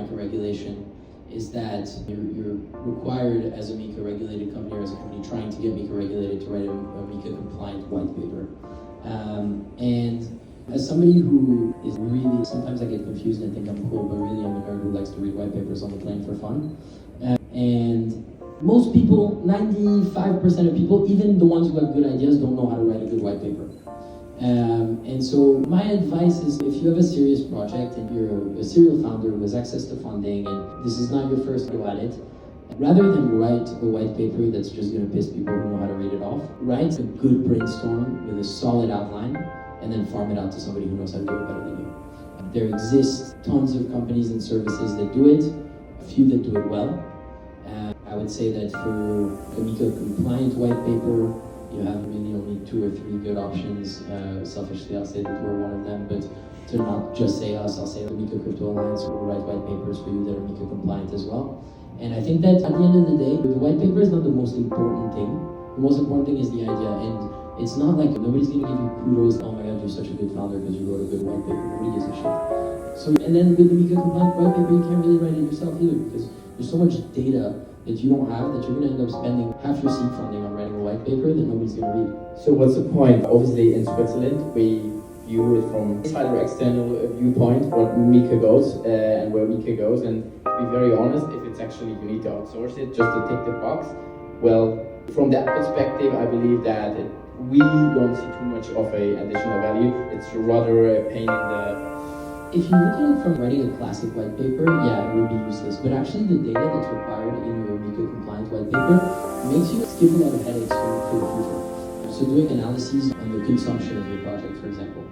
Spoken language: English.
MiCA regulation is that you're required as a MiCA regulated company or as a company trying to get MiCA regulated to write a MiCA compliant white paper. And as somebody who is really, sometimes I get confused and think I'm cool, but really I'm a nerd who likes to read white papers on the plane for fun. And most people, 95% of people, even the ones who have good ideas, don't know how to write a good white paper. And so my advice is, if you have a serious project and you're a serial founder who has access to funding and this is not your first go at it, rather than write a white paper that's just going to piss people who know how to read it off, write a good brainstorm with a solid outline and then farm it out to somebody who knows how to do it better than you. There exist tons of companies and services that do it, a few that do it well. I would say that for a MiCA compliant white paper, you have really only 2 or 3 good options. Selfishly, I'll say that we're one of them, but to not just say us, I'll say the MiCA Crypto Alliance will write white papers for you that are MiCA compliant as well. And I think that at the end of the day, the white paper is not the most important thing. The most important thing is the idea, and it's not like nobody's gonna give you kudos, oh my god, you're such a good founder because you wrote a good white paper. Nobody gives a shit. So, and then with the MiCA compliant white paper, you can't really write it yourself either because there's so much data that you don't have that you're going to end up spending half your seed funding on writing a white paper that nobody's going to read. So what's the point? Obviously in Switzerland we view it from inside or external viewpoint what MiCA goes and where MiCA goes, and to be very honest, if it's actually you need to outsource it just to tick the box, well, from that perspective I believe that we don't see too much of a additional value. It's rather a pain in the... If you look at it from writing a classic white paper, yeah, it would be useless. But actually the data that's required in your MiCA compliant white paper makes you skip a lot of headaches for the future. So doing analyses on the consumption of your project, for example.